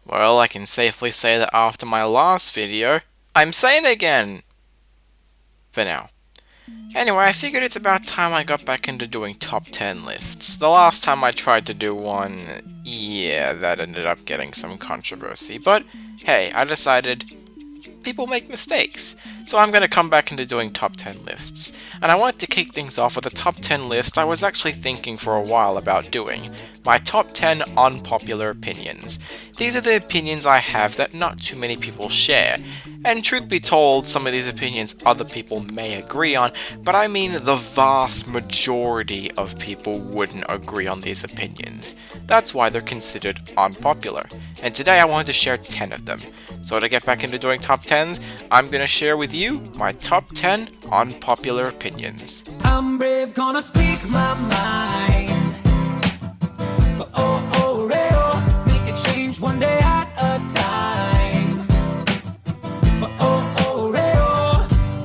Well, I can safely say that after my last video, I'm sane again! For now. Anyway, I figured it's about time I got back into doing top 10 lists. The last time I tried to do one, yeah, that ended up getting some controversy. But hey, I decided people make mistakes. So I'm going to come back into doing top 10 lists. And I wanted to kick things off with a top 10 list I was actually thinking for a while about doing. My top 10 unpopular opinions. These are the opinions I have that not too many people share. And truth be told, some of these opinions other people may agree on, but I mean the vast majority of people wouldn't agree on these opinions. That's why they're considered unpopular. And today I wanted to share 10 of them. So to get back into doing top 10s, I'm going to share with you my top 10 unpopular opinions. I'm brave, gonna speak my mind. But make a change one day at a time. But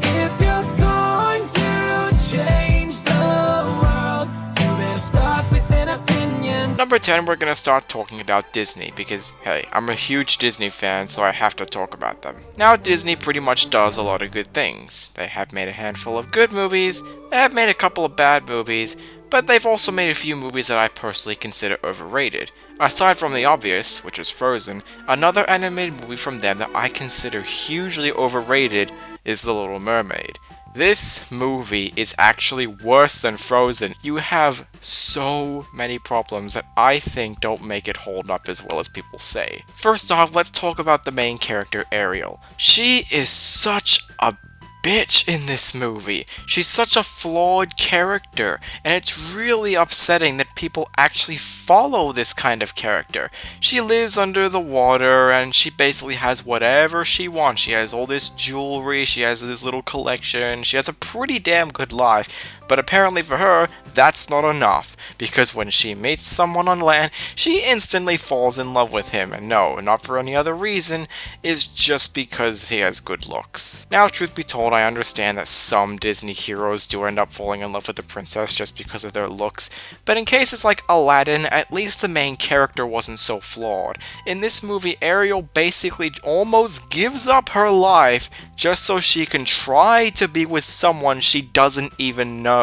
if you're going to change the world, you better start with an opinion. Number 10, we're going to start talking about Disney, because, hey, I'm a huge Disney fan, so I have to talk about them. Now, Disney pretty much does a lot of good things. They have made a handful of good movies, they have made a couple of bad movies, but they've also made a few movies that I personally consider overrated. Aside from the obvious, which is Frozen, another animated movie from them that I consider hugely overrated is The Little Mermaid. This movie is actually worse than Frozen. You have so many problems that I think don't make it hold up as well as people say. First off, let's talk about the main character, Ariel. She is such a bitch in this movie. She's such a flawed character, and it's really upsetting that people actually follow this kind of character. She lives under the water, and she basically has whatever she wants. She has all this jewelry, she has this little collection, she has a pretty damn good life, but apparently for her, that's not enough, because when she meets someone on land, she instantly falls in love with him, and no, not for any other reason, it's just because he has good looks. Now, truth be told, I understand that some Disney heroes do end up falling in love with the princess just because of their looks, but in cases like Aladdin, at least the main character wasn't so flawed. In this movie, Ariel basically almost gives up her life just so she can try to be with someone she doesn't even know.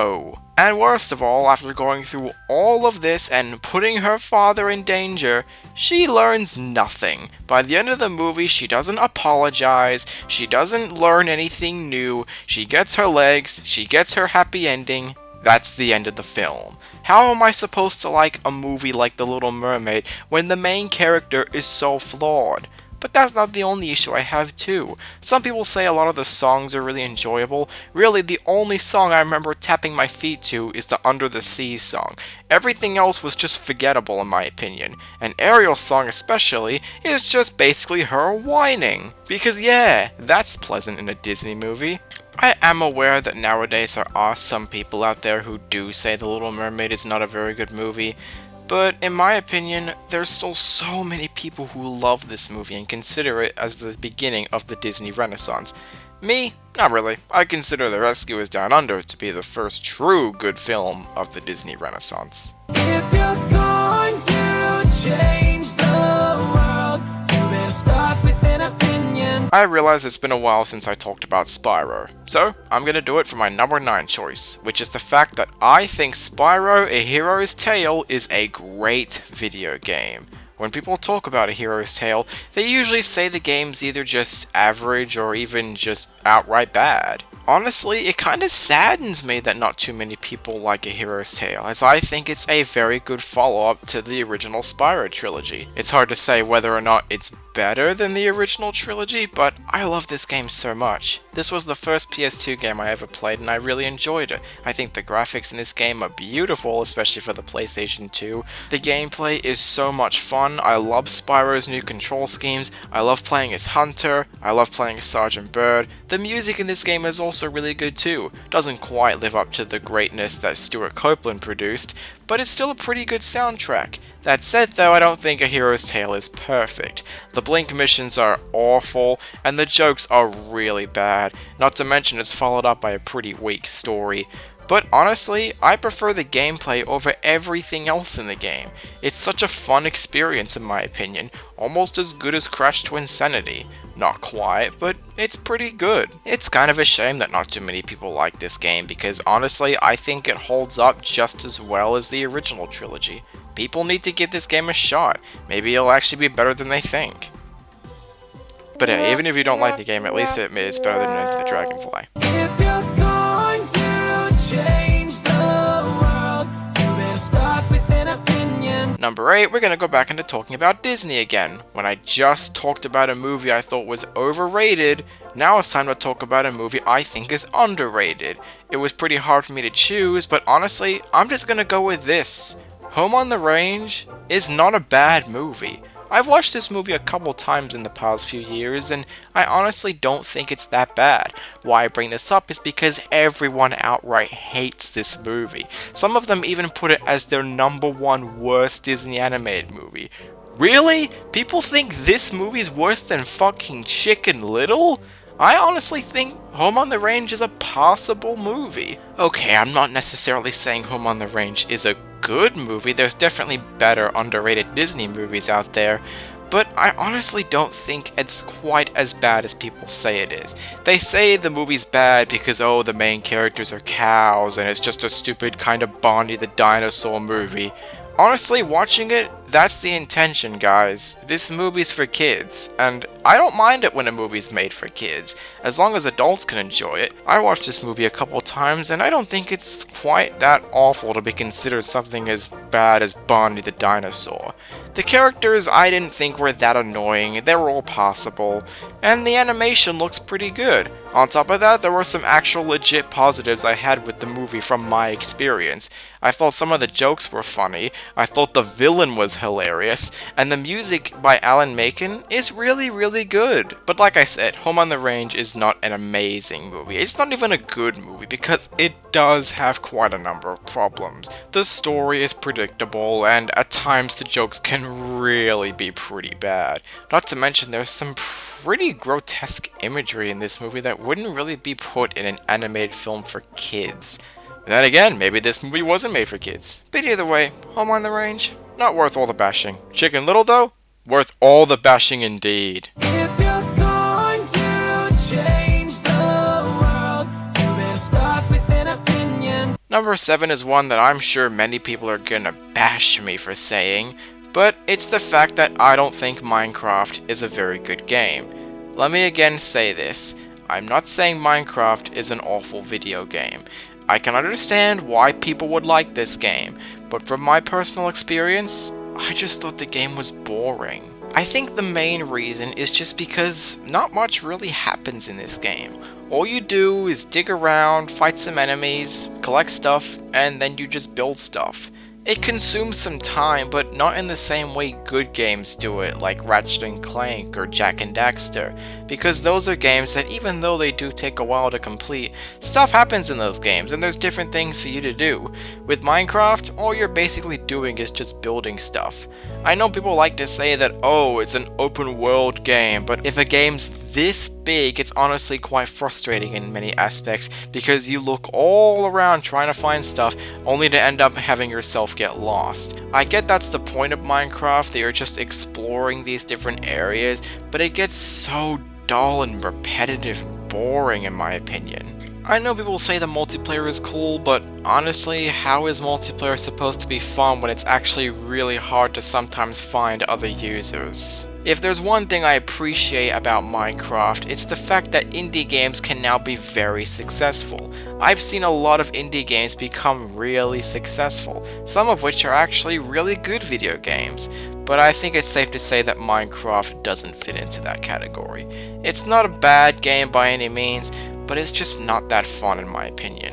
And worst of all, after going through all of this and putting her father in danger, she learns nothing. By the end of the movie, she doesn't apologize, she doesn't learn anything new, she gets her legs, she gets her happy ending. That's the end of the film. How am I supposed to like a movie like The Little Mermaid when the main character is so flawed? But that's not the only issue I have too. Some people say a lot of the songs are really enjoyable. Really, the only song I remember tapping my feet to is the Under the Sea song. Everything else was just forgettable in my opinion. And Ariel's song especially is just basically her whining. Because yeah, that's pleasant in a Disney movie. I am aware that nowadays there are some people out there who do say The Little Mermaid is not a very good movie, but in my opinion, there's still so many people who love this movie and consider it as the beginning of the Disney Renaissance. Me? Not really. I consider The Rescuers Down Under to be the first true good film of the Disney Renaissance. If you're going to change the world, you better start with an opinion. I realize it's been a while since I talked about Spyro, so I'm gonna do it for my number 9 choice, which is the fact that I think Spyro: A Hero's Tale is a great video game. When people talk about A Hero's Tale, they usually say the game's either just average or even just outright bad. Honestly, it kinda saddens me that not too many people like A Hero's Tale, as I think it's a very good follow-up to the original Spyro trilogy. It's hard to say whether or not it's better than the original trilogy, but I love this game so much. This was the first PS2 game I ever played and I really enjoyed it. I think the graphics in this game are beautiful, especially for the PlayStation 2. The gameplay is so much fun. I love Spyro's new control schemes. I love playing as Hunter. I love playing as Sergeant Bird. The music in this game is also really good too. Doesn't quite live up to the greatness that Stuart Copeland produced, but it's still a pretty good soundtrack. That said though, I don't think A Hero's Tale is perfect. The Blink missions are awful, and the jokes are really bad, not to mention it's followed up by a pretty weak story. But honestly, I prefer the gameplay over everything else in the game. It's such a fun experience in my opinion, almost as good as Crash Twinsanity. Not quite, but it's pretty good. It's kind of a shame that not too many people like this game because honestly, I think it holds up just as well as the original trilogy. People need to give this game a shot. Maybe it'll actually be better than they think. But hey, even if you don't like the game, at least it is better than Enter the Dragonfly. If you're going to change the world, you better start with an opinion. Number 8, we're gonna go back into talking about Disney again. When I just talked about a movie I thought was overrated, now it's time to talk about a movie I think is underrated. It was pretty hard for me to choose, but honestly, I'm just gonna go with this. Home on the Range is not a bad movie. I've watched this movie a couple times in the past few years, and I honestly don't think it's that bad. Why I bring this up is because everyone outright hates this movie. Some of them even put it as their #1 worst Disney animated movie. Really? People think this movie's worse than fucking Chicken Little? I honestly think Home on the Range is a passable movie. Okay, I'm not necessarily saying Home on the Range is a good movie, there's definitely better underrated Disney movies out there, but I honestly don't think it's quite as bad as people say it is. They say the movie's bad because, oh, the main characters are cows and it's just a stupid kind of Bonnie the Dinosaur movie. Honestly, watching it, that's the intention, guys. This movie's for kids, and I don't mind it when a movie's made for kids, as long as adults can enjoy it. I watched this movie a couple times, and I don't think it's quite that awful to be considered something as bad as Bonnie the Dinosaur. The characters I didn't think were that annoying, they were all passable, and the animation looks pretty good. On top of that, there were some actual legit positives I had with the movie from my experience. I thought some of the jokes were funny, I thought the villain was hilarious, and the music by Alan Menken is really good. But like I said, Home on the Range is not an amazing movie. It's not even a good movie because it does have quite a number of problems. The story is predictable, and at times the jokes can really be pretty bad. Not to mention there's some pretty grotesque imagery in this movie that wouldn't really be put in an animated film for kids. Then again, maybe this movie wasn't made for kids. But either way, Home on the Range, not worth all the bashing. Chicken Little though, worth all the bashing indeed. If you're going to change the world, you better start with an opinion. Number 7 is one that I'm sure many people are gonna bash me for saying, but it's the fact that I don't think Minecraft is a very good game. Let me again say this, I'm not saying Minecraft is an awful video game. I can understand why people would like this game, but from my personal experience, I just thought the game was boring. I think the main reason is just because not much really happens in this game. All you do is dig around, fight some enemies, collect stuff, and then you just build stuff. It consumes some time, but not in the same way good games do it, like Ratchet & Clank or Jak and Daxter, because those are games that even though they do take a while to complete, stuff happens in those games and there's different things for you to do. With Minecraft, all you're basically doing is just building stuff. I know people like to say that, oh, it's an open world game, but if a game's this big, it's honestly quite frustrating in many aspects because you look all around trying to find stuff only to end up having yourself get lost. I get that's the point of Minecraft, that you're just exploring these different areas, but it gets so dull and repetitive and boring in my opinion. I know people say the multiplayer is cool, but honestly, how is multiplayer supposed to be fun when it's actually really hard to sometimes find other users? If there's one thing I appreciate about Minecraft, it's the fact that indie games can now be very successful. I've seen a lot of indie games become really successful, some of which are actually really good video games. But I think it's safe to say that Minecraft doesn't fit into that category. It's not a bad game by any means, but it's just not that fun in my opinion.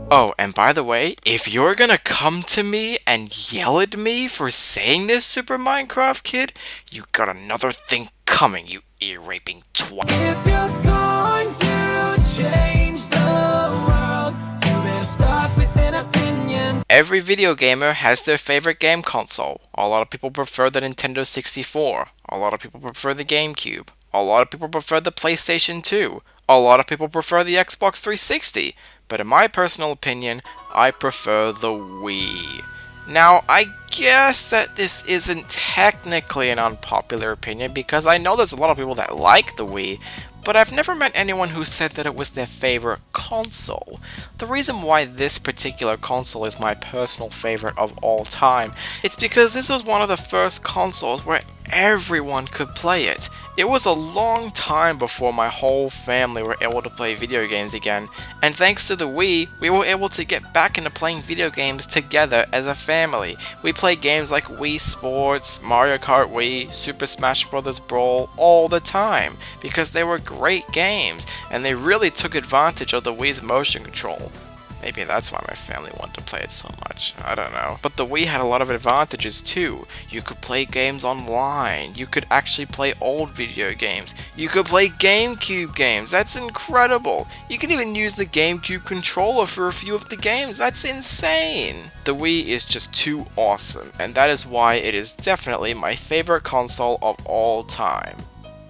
Oh, and by the way, if you're gonna come to me and yell at me for saying this, Super Minecraft Kid, you got another thing coming, you ear-raping twat. If you're going to change the world, you better start with an opinion. Every video gamer has their favorite game console. A lot of people prefer the Nintendo 64. A lot of people prefer the GameCube. A lot of people prefer the PlayStation 2. A lot of people prefer the Xbox 360, but in my personal opinion, I prefer the Wii. Now, I guess that this isn't technically an unpopular opinion because I know there's a lot of people that like the Wii, but I've never met anyone who said that it was their favorite console. The reason why this particular console is my personal favorite of all time is because this was one of the first consoles where everyone could play it. It was a long time before my whole family were able to play video games again, and thanks to the Wii, we were able to get back into playing video games together as a family. We played games like Wii Sports, Mario Kart Wii, Super Smash Bros. Brawl all the time, because they were great games, and they really took advantage of the Wii's motion control. Maybe that's why my family wanted to play it so much, I don't know. But the Wii had a lot of advantages too. You could play games online, you could actually play old video games, you could play GameCube games, that's incredible! You can even use the GameCube controller for a few of the games, that's insane! The Wii is just too awesome, and that is why it is definitely my favorite console of all time.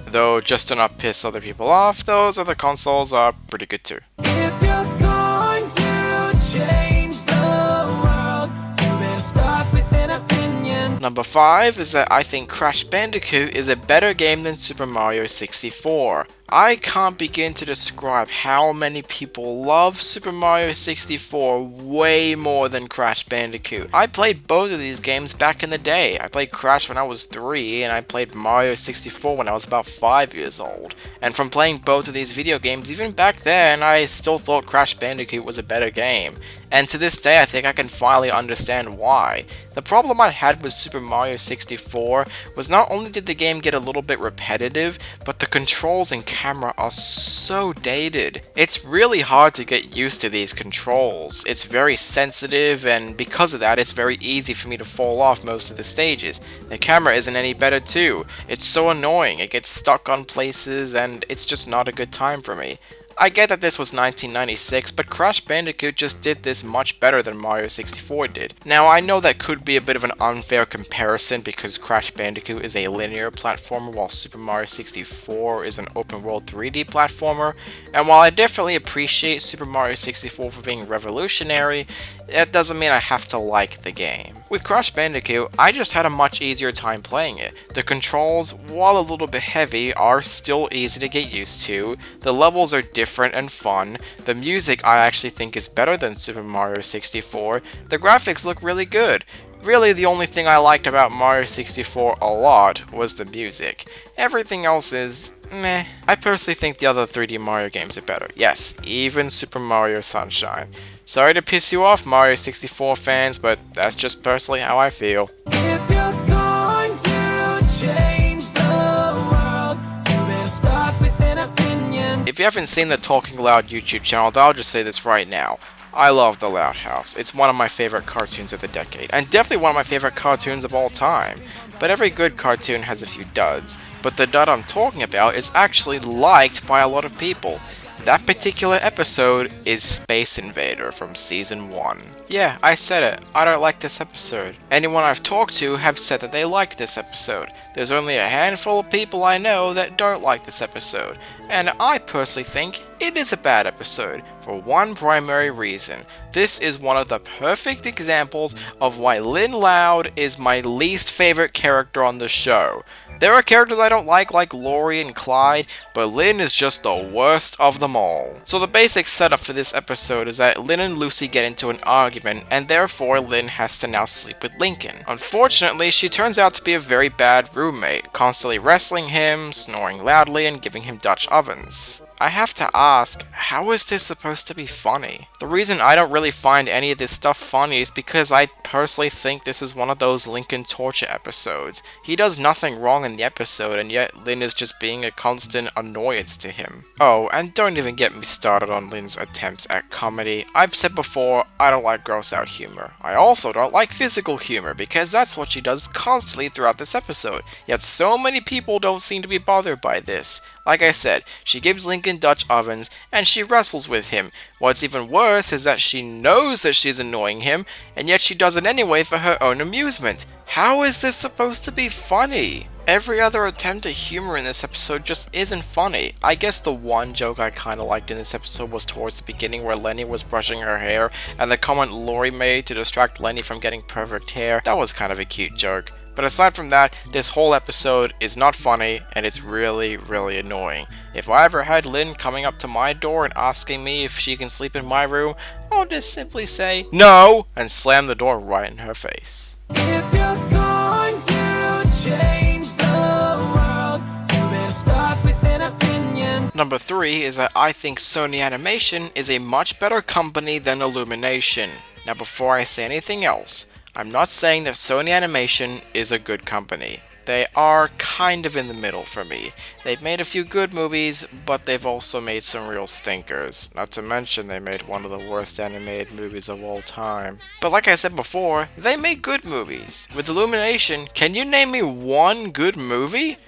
Though, just to not piss other people off, those other consoles are pretty good too. If you're going to change the world, you better start with an opinion. Number 5 is that I think Crash Bandicoot is a better game than Super Mario 64. I can't begin to describe how many people love Super Mario 64 way more than Crash Bandicoot. I played both of these games back in the day. I played Crash when I was 3, and I played Mario 64 when I was about 5 years old. And from playing both of these video games, even back then, I still thought Crash Bandicoot was a better game. And to this day, I think I can finally understand why. The problem I had with Super Mario 64 was not only did the game get a little bit repetitive, but the controls and camera are so dated. It's really hard to get used to these controls. It's very sensitive, and because of that, it's very easy for me to fall off most of the stages. The camera isn't any better too. It's so annoying. It gets stuck on places, and it's just not a good time for me. I get that this was 1996, but Crash Bandicoot just did this much better than Mario 64 did. Now, I know that could be a bit of an unfair comparison because Crash Bandicoot is a linear platformer while Super Mario 64 is an open world 3D platformer, and while I definitely appreciate Super Mario 64 for being revolutionary, that doesn't mean I have to like the game. With Crash Bandicoot, I just had a much easier time playing it. The controls, while a little bit heavy, are still easy to get used to, the levels are different and fun, the music I actually think is better than Super Mario 64, the graphics look really good. Really, the only thing I liked about Mario 64 a lot was the music. Everything else is meh. I personally think the other 3D Mario games are better. Yes, even Super Mario Sunshine. Sorry to piss you off, Mario 64 fans, but that's just personally how I feel. If you're going to change the world, you better start with an opinion. If you haven't seen the Talking Loud YouTube channel, I'll just say this right now. I love the Loud House. It's one of my favorite cartoons of the decade, and definitely one of my favorite cartoons of all time. But every good cartoon has a few duds, but the dud I'm talking about is actually liked by a lot of people. That particular episode is Space Invader from Season 1. Yeah, I said it. I don't like this episode. Anyone I've talked to have said that they liked this episode. There's only a handful of people I know that don't like this episode. And I personally think it is a bad episode for one primary reason. This is one of the perfect examples of why Lynn Loud is my least favorite character on the show. There are characters I don't like Lori and Clyde, but Lynn is just the worst of them all. So the basic setup for this episode is that Lynn and Lucy get into an argument, and therefore Lynn has to now sleep with Lincoln. Unfortunately, she turns out to be a very bad roommate, constantly wrestling him, snoring loudly, and giving him Dutch ovens. I have to ask, how is this supposed to be funny? The reason I don't really find any of this stuff funny is because I personally think this is one of those Lincoln torture episodes. He does nothing wrong in the episode, and yet Lynn is just being a constant annoyance to him. Oh, and don't even get me started on Lynn's attempts at comedy. I've said before, I don't like gross out humor. I also don't like physical humor, because that's what she does constantly throughout this episode. Yet so many people don't seem to be bothered by this. Like I said, she gives Lincoln elegant Dutch ovens, and she wrestles with him. What's even worse is that she knows that she's annoying him, and yet she does it anyway for her own amusement. How is this supposed to be funny? Every other attempt at humor in this episode just isn't funny. I guess the one joke I kinda liked in this episode was towards the beginning where Lenny was brushing her hair, and the comment Lori made to distract Lenny from getting perfect hair. That was kind of a cute joke. But aside from that, this whole episode is not funny, and it's really, really annoying. If I ever had Lynn coming up to my door and asking me if she can sleep in my room, I'll just simply say, "No!" and slam the door right in her face. If you're going to change the world, you better start with an opinion. Number 3 is that I think Sony Animation is a much better company than Illumination. Now before I say anything else, I'm not saying that Sony Animation is a good company. They are kind of in the middle for me. They've made a few good movies, but they've also made some real stinkers. Not to mention they made one of the worst animated movies of all time. But like I said before, they make good movies. With Illumination, can you name me one good movie?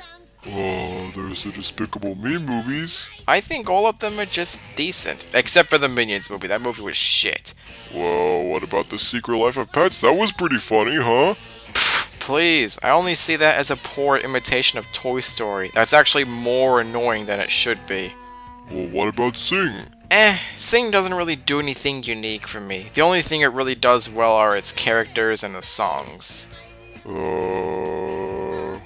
There's the Despicable Me movies. I think all of them are just decent. Except for the Minions movie. That movie was shit. Whoa, what about The Secret Life of Pets? That was pretty funny, huh? Please, I only see that as a poor imitation of Toy Story. That's actually more annoying than it should be. Well, what about Sing? Sing doesn't really do anything unique for me. The only thing it really does well are its characters and the songs. Well,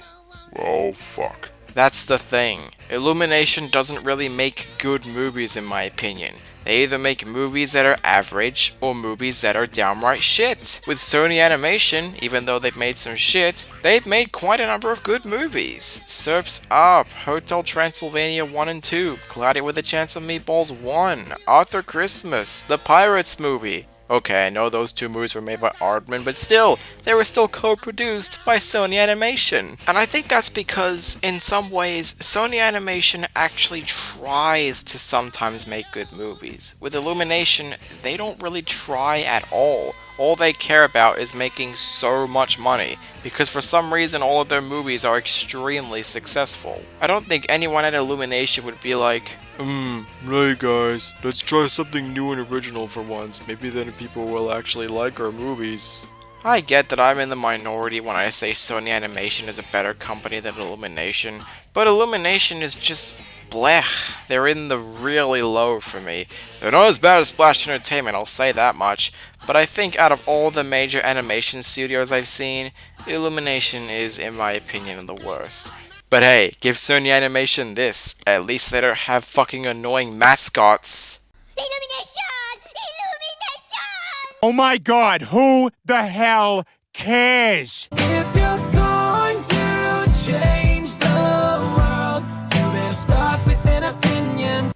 fuck. That's the thing. Illumination doesn't really make good movies in my opinion. They either make movies that are average, or movies that are downright shit. With Sony Animation, even though they've made some shit, they've made quite a number of good movies. Surf's Up, Hotel Transylvania 1 and 2, Cloudy with a Chance of Meatballs 1, Arthur Christmas, the Pirates movie. Okay, I know those two movies were made by Aardman, but still, they were still co-produced by Sony Animation. And I think that's because, in some ways, Sony Animation actually tries to sometimes make good movies. With Illumination, they don't really try at all. All they care about is making so much money, because for some reason all of their movies are extremely successful. I don't think anyone at Illumination would be like, right guys, let's try something new and original for once, maybe then people will actually like our movies. I get that I'm in the minority when I say Sony Animation is a better company than Illumination, but Illumination is just blech. They're in the really low for me. They're not as bad as Splash Entertainment, I'll say that much, but I think out of all the major animation studios I've seen, Illumination is, in my opinion, the worst. But hey, give Sony Animation this, at least they don't have fucking annoying mascots. Illumination! Illumination! Oh my god, who the hell cares? If you're going to change the world, you better start with an opinion.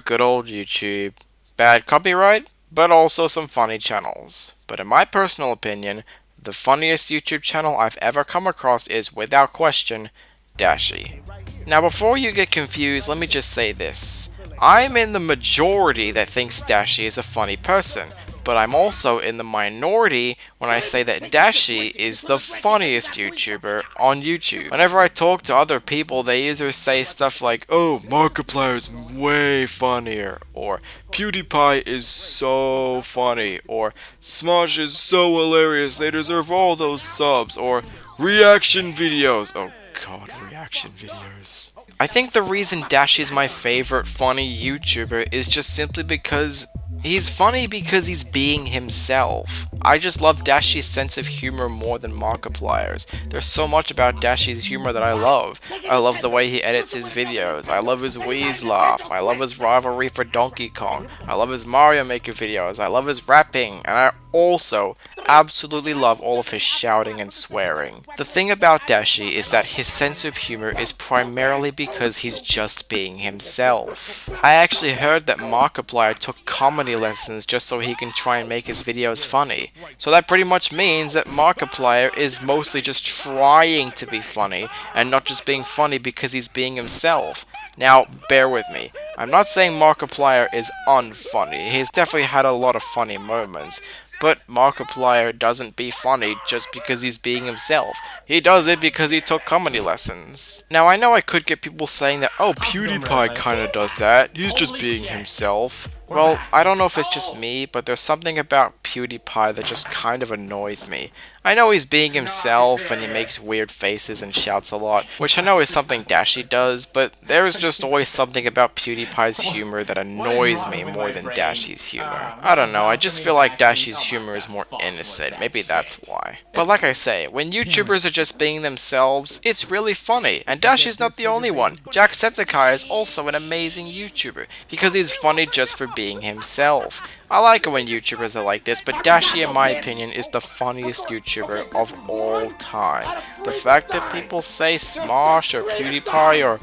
Good old YouTube. Bad copyright, but also some funny channels. But in my personal opinion, the funniest YouTube channel I've ever come across is, without question, Dashie. Now before you get confused, let me just say this. I'm in the majority that thinks Dashie is a funny person, but I'm also in the minority when I say that Dashie is the funniest YouTuber on YouTube. Whenever I talk to other people, they either say stuff like, "Oh, Markiplier's way funnier," or "PewDiePie is so funny," or "Smosh is so hilarious, they deserve all those subs," or "reaction videos." Oh god, reaction videos. I think the reason Dashie's my favorite funny YouTuber is just simply because he's funny because he's being himself. I just love Dashie's sense of humor more than Markiplier's. There's so much about Dashie's humor that I love. I love the way he edits his videos. I love his Wheeze laugh. I love his rivalry for Donkey Kong. I love his Mario Maker videos. I love his rapping. And I also absolutely love all of his shouting and swearing. The thing about Dashie is that his sense of humor is primarily because he's just being himself. I actually heard that Markiplier took comedy lessons just so he can try and make his videos funny. So that pretty much means that Markiplier is mostly just trying to be funny and not just being funny because he's being himself. Now, bear with me. I'm not saying Markiplier is unfunny. He's definitely had a lot of funny moments. But Markiplier doesn't be funny just because he's being himself. He does it because he took comedy lessons. Now I know I could get people saying that, oh, PewDiePie kinda does that, he's just being himself. Well, I don't know if it's just me, but there's something about PewDiePie that just kind of annoys me. I know he's being himself and he makes weird faces and shouts a lot, which I know is something Dashie does, but there's just always something about PewDiePie's humor that annoys me more than Dashie's humor. I don't know, I just feel like Dashie's humor is more innocent, maybe that's why. But like I say, when YouTubers are just being themselves, it's really funny, and Dashie's not the only one. Jacksepticeye is also an amazing YouTuber, because he's funny just for being himself. I like it when YouTubers are like this, but Dashie, in my opinion, is the funniest YouTuber of all time. The fact that people say Smosh or PewDiePie or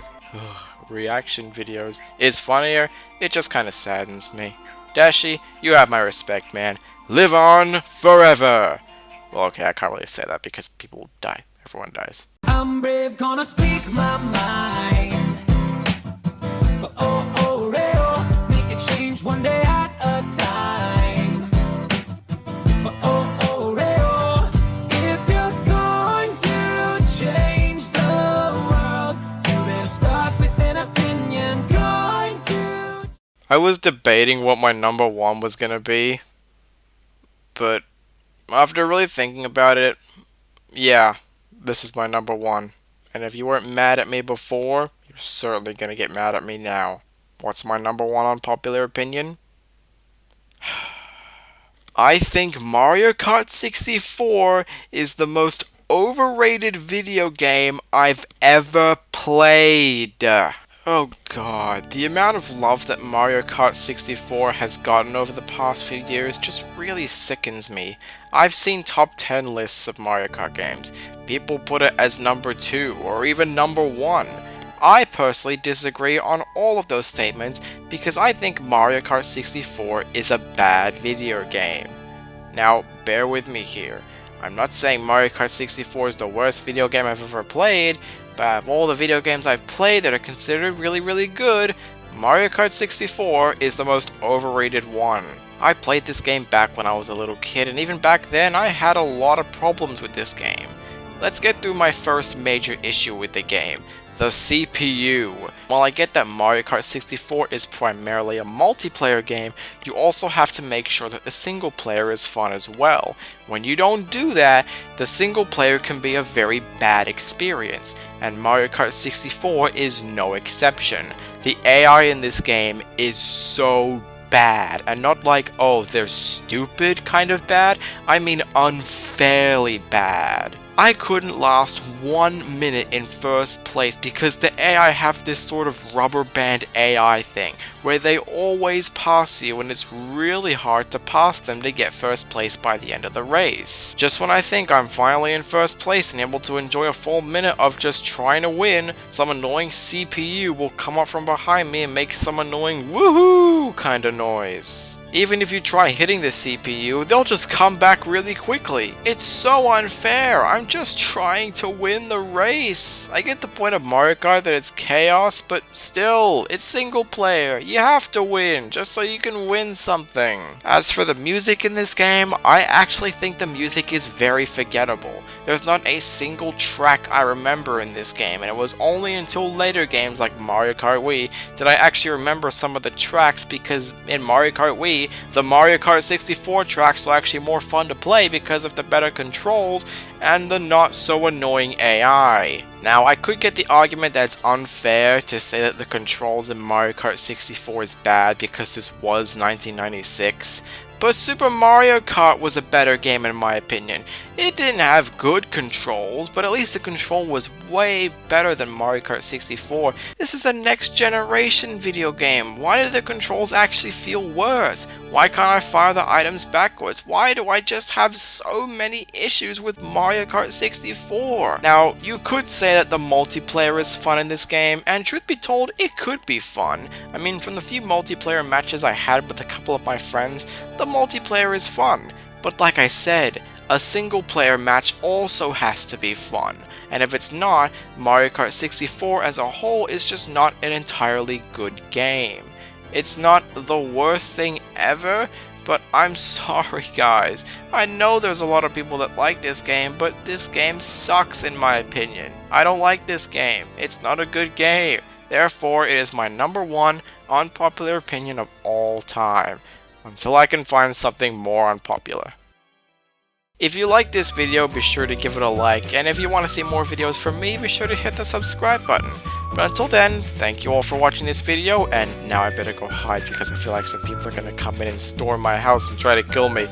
reaction videos is funnier, it just kinda saddens me. Dashie, you have my respect, man. Live on forever! Well, okay, I can't really say that because people die. Everyone dies. I'm brave, gonna speak my mind. But make a change one day at a time. But if you're going to change the world, you better start with an opinion. Going to. I was debating what my number one was gonna be, but after really thinking about it, yeah, this is my number one. And if you weren't mad at me before, you're certainly gonna get mad at me now. What's my number one unpopular opinion? I think Mario Kart 64 is the most overrated video game I've ever played. Oh god, the amount of love that Mario Kart 64 has gotten over the past few years just really sickens me. I've seen top 10 lists of Mario Kart games. People put it as number 2 or even number 1. I personally disagree on all of those statements because I think Mario Kart 64 is a bad video game. Now, bear with me here. I'm not saying Mario Kart 64 is the worst video game I've ever played, but out of all the video games I've played that are considered really good, Mario Kart 64 is the most overrated one. I played this game back when I was a little kid, and even back then I had a lot of problems with this game. Let's get through my first major issue with the game. The CPU. While I get that Mario Kart 64 is primarily a multiplayer game, you also have to make sure that the single player is fun as well. When you don't do that, the single player can be a very bad experience, and Mario Kart 64 is no exception. The AI in this game is so bad, and not like, oh, they're stupid kind of bad, I mean unfairly bad. I couldn't last 1 minute in first place because the AI have this sort of rubber band AI thing, where they always pass you and it's really hard to pass them to get first place by the end of the race. Just when I think I'm finally in first place and able to enjoy a full minute of just trying to win, some annoying CPU will come up from behind me and make some annoying woohoo kind of noise. Even if you try hitting the CPU, they'll just come back really quickly. It's so unfair. I'm just trying to win the race. I get the point of Mario Kart that it's chaos, but still, it's single player. You have to win, just so you can win something. As for the music in this game, I actually think the music is very forgettable. There's not a single track I remember in this game, and it was only until later games like Mario Kart Wii that I actually remember some of the tracks, because in Mario Kart Wii, the Mario Kart 64 tracks were actually more fun to play because of the better controls and the not so annoying AI. Now, I could get the argument that it's unfair to say that the controls in Mario Kart 64 is bad because this was 1996, but Super Mario Kart was a better game in my opinion. It didn't have good controls, but at least the control was way better than Mario Kart 64. This is a next generation video game. Why do the controls actually feel worse? Why can't I fire the items backwards? Why do I just have so many issues with Mario Kart 64? Now, you could say that the multiplayer is fun in this game, and truth be told, it could be fun. I mean, from the few multiplayer matches I had with a couple of my friends, the multiplayer is fun. But like I said, a single player match also has to be fun, and if it's not, Mario Kart 64 as a whole is just not an entirely good game. It's not the worst thing ever, But I'm sorry guys, I know there's a lot of people that like this game, but this game sucks in my opinion. I don't like this game, it's not a good game. Therefore, it is my #1 unpopular opinion of all time, until I can find something more unpopular. If you like this video, be sure to give it a like, and if you want to see more videos from me, be sure to hit the subscribe button. But until then, thank you all for watching this video, and now I better go hide because I feel like some people are gonna come in and storm my house and try to kill me.